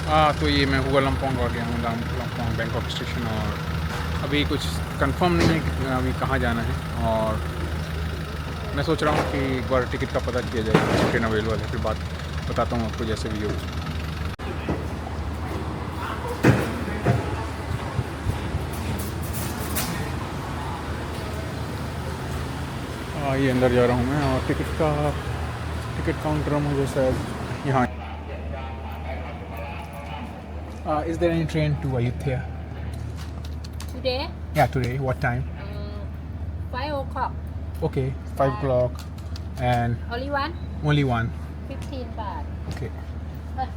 हाँ, तो ये मैं हुआ लम्पोंग आ गया हूँ, लम्पोंग बैंकॉक स्टेशन। और अभी कुछ कंफर्म नहीं है कि अभी कहाँ जाना है। और मैं सोच रहा हूँ कि एक बार टिकट का पता किया जाए, कुछ ट्रेन अवेलेबल है, फिर बात बताता हूँ आपको जैसे भी हो। ये अंदर जा रहा हूँ मैं, और टिकट काउंटर मुझे शायद यहाँ। Is there any train to Ayodhya? Today, या today, what time? 5 o'clock. Okay, 5 o'clock and Only one? only one. 15 baht. Okay. Uh,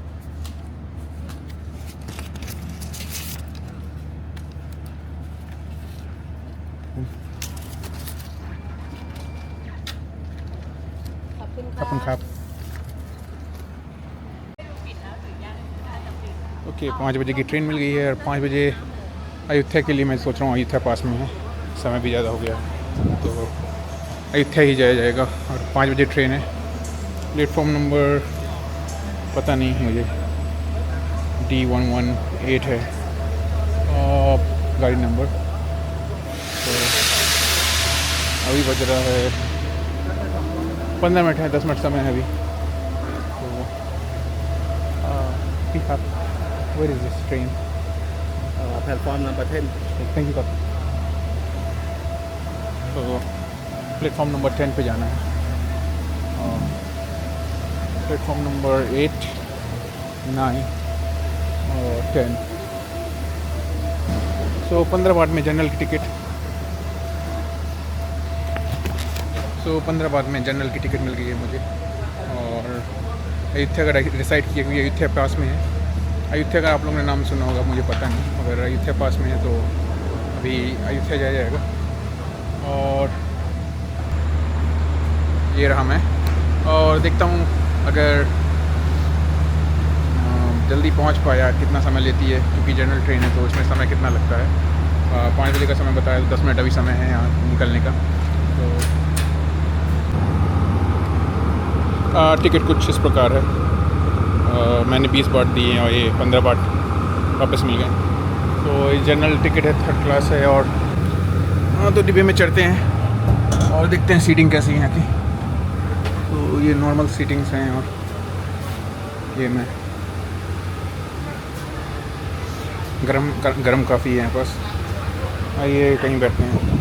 खपन khap. Okay, 5 बजे की ट्रेन मिल गई है, और 5 बजे अयोध्या के लिए मैं सोच रहा हूँ। अयोध्या पास में है, समय भी ज़्यादा हो गया है, तो अयोध्या ही जाया जाएगा। और 5 बजे ट्रेन है। प्लेटफॉर्म नंबर पता नहीं मुझे, D118 है गाड़ी नंबर। तो अभी बज रहा है 15 मिनट है, 10 मिनट समय है अभी। तो ठीक है। Where is this train? Platform number 10. Thank you. तो प्लेटफॉर्म नंबर 10 पे जाना है। प्लेटफॉर्म नंबर 8, 9 और 10। सो 15 बात में जनरल की टिकट। 15 बात में जनरल की टिकट मिल गई है मुझे। और अयोध्या का डिसाइड किया, क्योंकि अयोध्या पास में है। अयोध्या का आप लोगों ने नाम सुना होगा, मुझे पता नहीं, अगर अयोध्या पास में है तो अभी अयोध्या जाया जाएगा। और ये रहा मैं, और देखता हूँ अगर जल्दी पहुँच पाया, कितना समय लेती है, क्योंकि जनरल ट्रेन है तो इसमें समय कितना लगता है। 5 बजे का समय बताया, तो 10 मिनट अभी समय है यहाँ निकलने का। तो टिकट कुछ इस प्रकार है। मैंने 20 बात दिए हैं और ये 15 बात वापस मिल गए। तो ये जनरल टिकट है, 3rd क्लास है। और तो डिब्बे में चढ़ते हैं और देखते हैं सीटिंग कैसी है यहाँ की। तो ये नॉर्मल सीटिंग्स हैं, और ये मैं गरम काफ़ी है यहाँ पास। आइए कहीं बैठते हैं।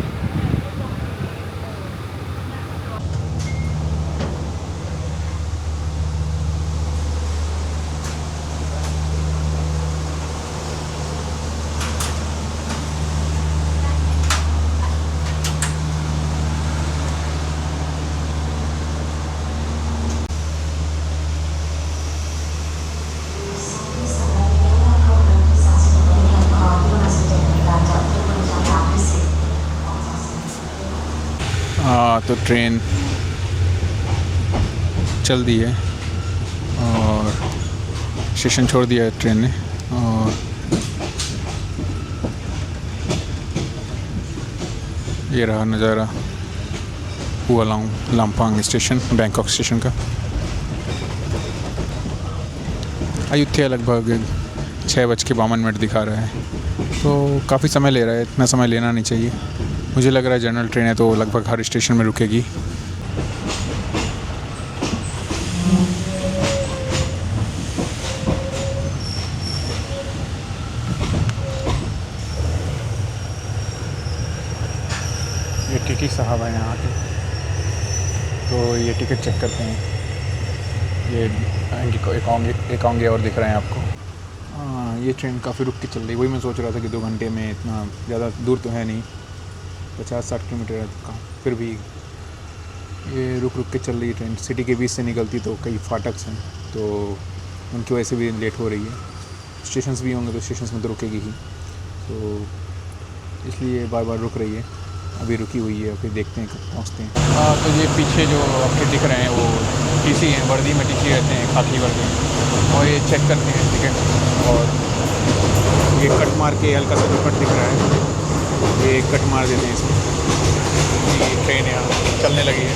तो ट्रेन चल दी है और स्टेशन छोड़ दिया है ट्रेन ने। और ये रहा नज़ारा हुआ लम्पोंग स्टेशन, बैंकॉक स्टेशन का। अयोध्या लगभग 6:52 दिखा रहा है, तो काफ़ी समय ले रहा है। इतना समय लेना नहीं चाहिए। मुझे लग रहा है जनरल ट्रेन है तो लगभग हर स्टेशन में रुकेगी। ये टीटी साहब हैं यहाँ के, तो ये टिकट चेक करते हैं। ये एक होंगे और दिख रहे हैं आपको। ये ट्रेन काफ़ी रुक के चल रही है। वही मैं सोच रहा था कि 2 घंटे में, इतना ज़्यादा दूर तो है नहीं, 50-60 किलोमीटर है का, फिर भी ये रुक के चल रही है ट्रेन। सिटी के बीच से निकलती, तो कई फाटक्स हैं, तो उनकी वजह से भी लेट हो रही है। स्टेशंस भी होंगे तो स्टेशंस में तो रुकेगी ही, तो इसलिए बार बार रुक रही है। अभी रुकी हुई है, फिर देखते हैं कब पहुँचते हैं। तो ये पीछे जो आपके दिख रहे हैं वो टीसी हैं, वर्दी में टीसी रहते हैं, खाकी वर्दी, और ये चेक करते हैं टिकट। और ये कट मार के, हल्का सा जो कट दिख रहा है, ये कट मार देते हैं इसमें। ये ट्रेन यहाँ चलने लगी है।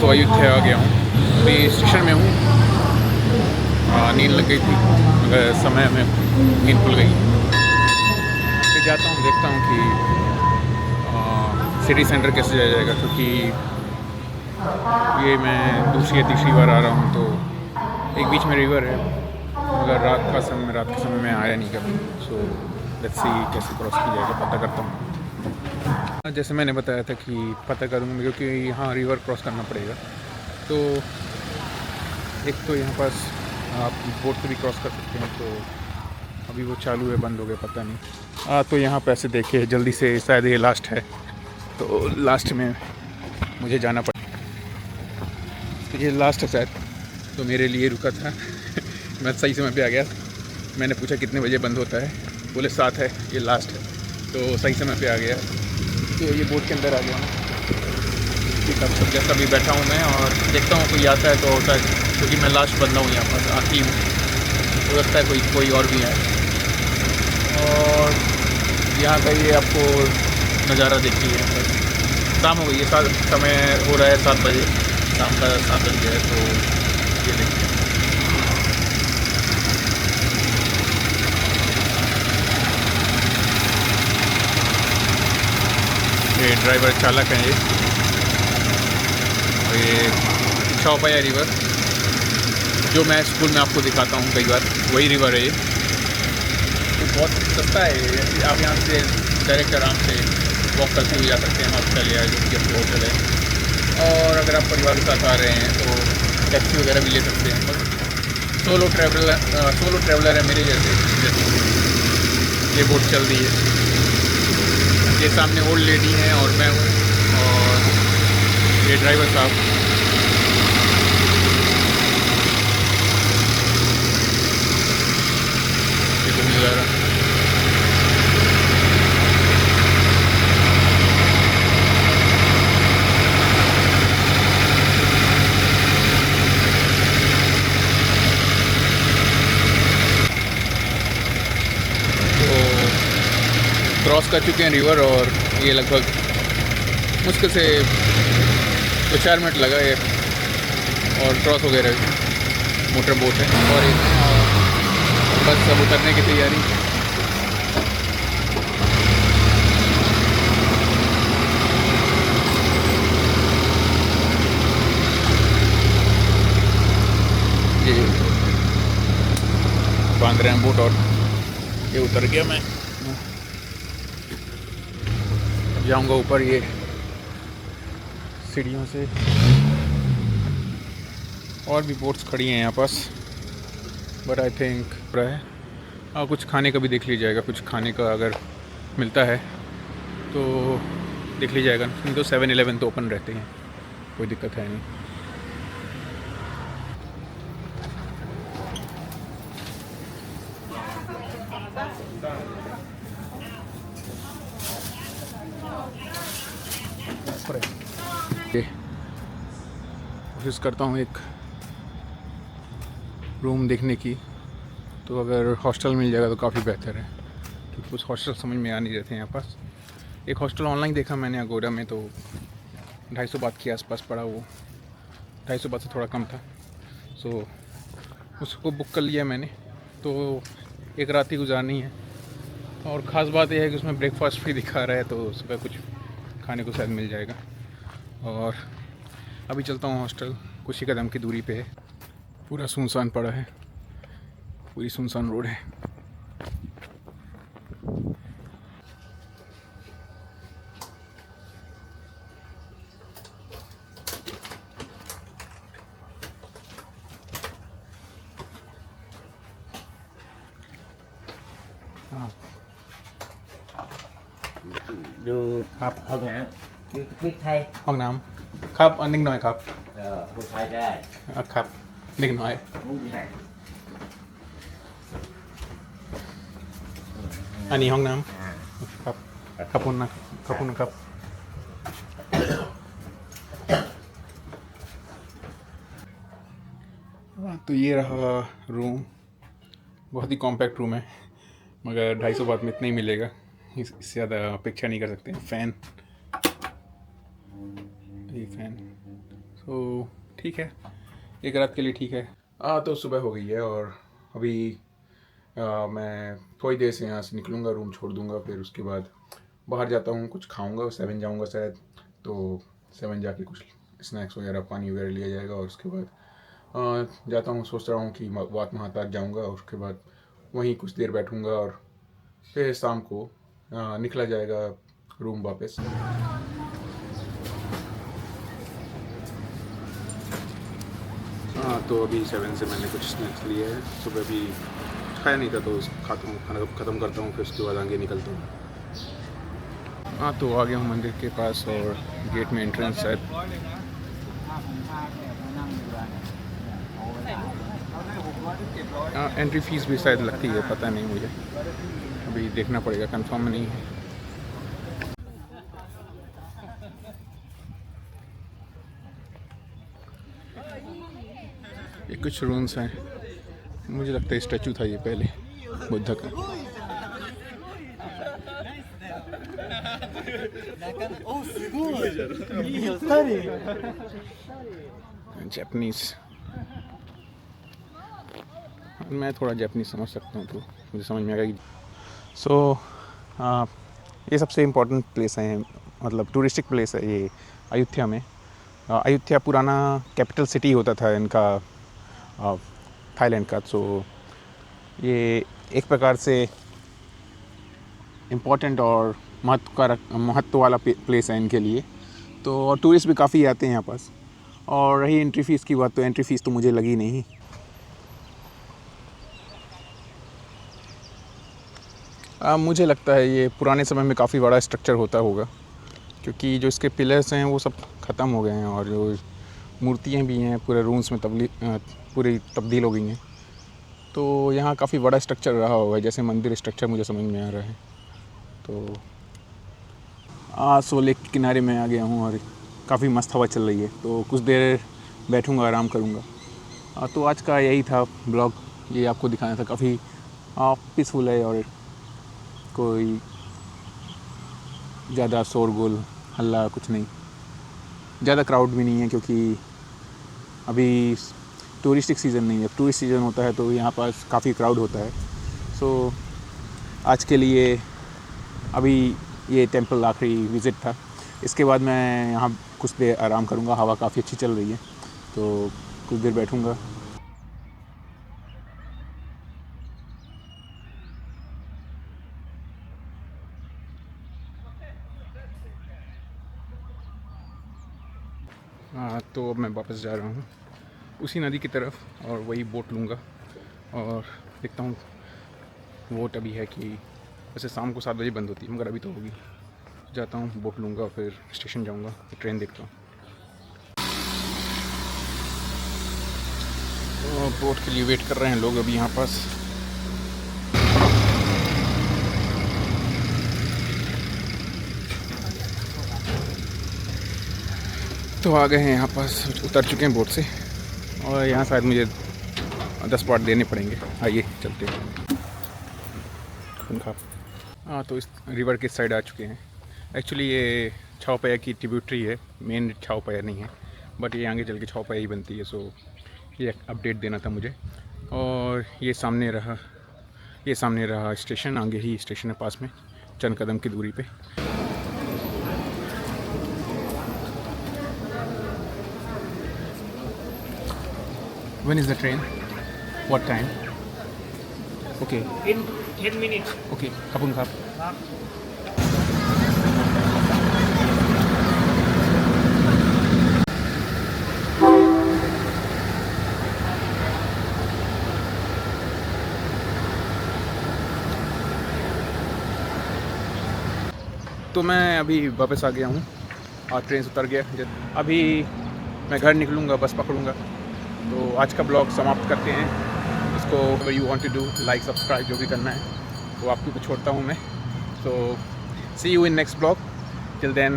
तो अयोध्या आ गया हूँ, अभी स्टेशन में हूँ। नींद लग गई थी मगर समय में नींद खुल गई। फिर जाता हूँ, देखता हूँ कि सिटी सेंटर कैसे जाया जाएगा, क्योंकि ये मैं दूसरी या तीसरी बार आ रहा हूँ। तो एक बीच में रिवर है, मगर रात के समय में आया नहीं कभी। सो लेट्स सी कैसे क्रॉस की जाएगा, पता करता हूँ। जैसे मैंने बताया था कि पता करूँगा, क्योंकि यहाँ रिवर क्रॉस करना पड़ेगा। तो एक तो यहाँ पास आप बोट से भी क्रॉस कर सकते हैं, तो अभी वो चालू है, बंद हो गया पता नहीं। तो यहाँ पे ऐसे देखिए जल्दी से, शायद ये लास्ट है, तो लास्ट में मुझे जाना पड़ा। तो ये लास्ट है शायद, तो मेरे लिए रुका था। मैं सही समय पे आ गया। मैंने पूछा कितने बजे बंद होता है, बोले 7 है, ये लास्ट है, तो सही समय पे आ गया। तो ये बोट के अंदर आ गया हूँ। ठीक है, सब जैसा भी बैठा हूँ मैं, और देखता हूँ कोई आता है तो होता है, क्योंकि मैं लास्ट बंदा हूँ यहाँ पर, आखिरी हूँ। हो सकता है कोई और भी है। और यहाँ का ये आपको नज़ारा देखिए, यहाँ पर शाम हो गई है, समय हो रहा है 7 बजे, शाम का 7 बज गया है। तो ये देखिए, ये ड्राइवर चालक हैं ये। और ये चौपाया रिवर, जो मैं स्कूल में आपको दिखाता हूँ कई बार, वही रिवर है ये। तो बहुत सस्ता है ये, आप यहाँ से डायरेक्ट आराम से वॉक करते हुए जा सकते हैं हॉस्टल या जो कि आपको होटल है। और अगर आप परिवार के साथ आ रहे हैं तो टैक्सी वगैरह भी ले सकते हैं। पर सोलो ट्रैवलर है मेरे जैसे। ये बोट चल रही है, ये सामने ओल्ड लेडी हैं और मैं हूँ, और ये ड्राइवर साहब। ये तो नज़ारा, क्रॉस कर चुके हैं रिवर, और ये लगभग मुश्किल से 2-4 मिनट लगा है, और क्रॉस वगैरह मोटर बोट है। और एक बस सब उतरने की तैयारी। ये बांध रहे हैं बोट, और ये उतर गया मैं। जाऊंगा ऊपर ये सीढ़ियों से। और भी बोट्स खड़ी हैं यहाँ पास, बट आई थिंक है। और कुछ खाने का भी देख लीजिए जाएगा, कुछ खाने का अगर मिलता है तो देख लीजिए जाएगा। नहीं तो 7-11 तो ओपन रहते हैं, कोई दिक्कत है नहीं। कोशिश करता हूँ एक रूम देखने की, तो अगर हॉस्टल मिल जाएगा तो काफ़ी बेहतर है, क्योंकि कुछ हॉस्टल समझ में आ नहीं रहे थे यहाँ पास। एक हॉस्टल ऑनलाइन देखा मैंने अगोड़ा में, तो 250 बात के आसपास पड़ा, वो 250 बात से थोड़ा कम था। सो उसको बुक कर लिया मैंने, तो एक रात ही गुजारनी है। और ख़ास बात यह है कि उसमें ब्रेकफास्ट फ्री दिखा रहा है, तो सुबह कुछ खाने को शायद मिल जाएगा। और अभी चलता हूँ हॉस्टल, कुछ ही कदम की दूरी पे है। पूरा सुनसान पड़ा है, पूरी सुनसान रोड है।ดู ครับ ห้องน้ำคือพริกไทย ห้องน้ำครับอันนิดหน่อยครับ พูดไทยได้ ครับนิดหน่อย รู้ไหน อันนี้ห้องน้ำครับขอบคุณนะขอบคุณนะครับ तो ये रहा रूम, बहुत ही कॉम्पैक्ट रूम है, मगर 250 बात में इतना ही मिलेगा, इससे ज़्यादा अपेक्षा नहीं कर सकते। फ़ैन, ये फ़ैन तो ठीक है, एक रात के लिए ठीक है। तो सुबह हो गई है और अभी मैं थोड़ी देर से यहाँ से निकलूँगा, रूम छोड़ दूँगा, फिर उसके बाद बाहर जाता हूँ, कुछ खाऊँगा, 7 जाऊँगा शायद, तो 7 जाके कुछ स्नैक्स वगैरह, पानी वगैरह लिया जाएगा और उसके बाद जाता हूँ। सोच रहा हूँ कि वाट महाताज जाऊँगा और उसके बाद वहीं कुछ देर बैठूँगा और फिर शाम को निकला जाएगा रूम वापस। तो अभी 7 से मैंने कुछ स्नैक्स लिए हैं, सुबह भी खाया नहीं था तो खाता हूँ, खाना ख़त्म करता हूँ, फिर उसके बाद आगे निकलता हूँ। तो आ गया हूँ मंदिर के पास और गेट में एंट्रेंस शायद एंट्री फीस भी शायद लगती है, पता नहीं मुझे, अभी देखना पड़ेगा, कंफर्म नहीं है। ये कुछ रूम्स हैं, मुझे लगता है स्टैचू था ये पहले बुद्ध का। जापानीज, मैं थोड़ा जापानीज समझ सकता हूँ तो मुझे समझ में आएगा। सो ये सबसे इम्पोर्टेंट प्लेस है, मतलब टूरिस्टिक प्लेस है ये अयोध्या में। अयोध्या पुराना कैपिटल सिटी होता था इनका, थाईलैंड का। तो ये एक प्रकार से इम्पोर्टेंट और महत्व वाला प्लेस है इनके लिए, तो और टूरिस्ट भी काफ़ी आते हैं यहाँ पास। और रही एंट्री फ़ीस की बात, तो एंट्री फ़ीस तो मुझे लगी नहीं। मुझे लगता है ये पुराने समय में काफ़ी बड़ा स्ट्रक्चर होता होगा, क्योंकि जो इसके पिलर्स हैं वो सब ख़त्म हो गए हैं और जो मूर्तियाँ भी हैं पूरे रूम्स में पूरी तब्दील हो गई हैं। तो यहाँ काफ़ी बड़ा स्ट्रक्चर रहा होगा, जैसे मंदिर स्ट्रक्चर मुझे समझ में आ रहा है। तो सोले के किनारे में आ गया हूँ और काफ़ी मस्त हवा चल रही है, तो कुछ देर बैठूँगा, आराम करूँगा। तो आज का यही था ब्लॉग, ये आपको दिखाना था। काफ़ी पीसफुल है और कोई ज़्यादा शोरगुल हल्ला कुछ नहीं, ज़्यादा क्राउड भी नहीं है, क्योंकि अभी टूरिस्टिक सीज़न नहीं है। टूरिस्ट सीज़न होता है तो यहाँ पास काफ़ी क्राउड होता है। सो आज के लिए अभी ये टेंपल आखिरी विज़िट था। इसके बाद मैं यहाँ कुछ देर आराम करूँगा, हवा काफ़ी अच्छी चल रही है, तो कुछ देर बैठूँगा। तो अब मैं वापस जा रहा हूँ उसी नदी की तरफ और वही बोट लूँगा और देखता हूँ बोट अभी है कि, वैसे शाम को 7 बजे बंद होती है, मगर अभी तो होगी। जाता हूँ, बोट लूँगा, फिर स्टेशन जाऊँगा, ट्रेन देखता हूँ। तो बोट के लिए वेट कर रहे हैं लोग अभी यहाँ पास। तो आ गए हैं यहाँ पास, उतर चुके हैं बोट से और यहाँ शायद मुझे 10 पॉट देने पड़ेंगे। आइए चलते हैं। तो इस रिवर के साइड आ चुके हैं। एक्चुअली ये छाओपया की ट्रिब्यूटरी है, मेन छाओपया नहीं है, बट ये आगे चल के छाओपया ही बनती है। सो ये अपडेट देना था मुझे। और ये सामने रहा स्टेशन, आगे ही स्टेशन है पास में, चंद कदम की दूरी पे। When is the train? What time? Okay. In 10 minutes. Okay. ขอบคุณครับ तो मैं अभी वापस आ गया हूँ और ट्रेन से उतर गया। अभी मैं घर निकलूँगा, बस पकड़ूँगा। तो आज का ब्लॉग समाप्त करते हैं इसको। अगर you want to do like subscribe जो भी करना है तो आपके ऊपर छोड़ता हूँ मैं। So see you in next blog, till then.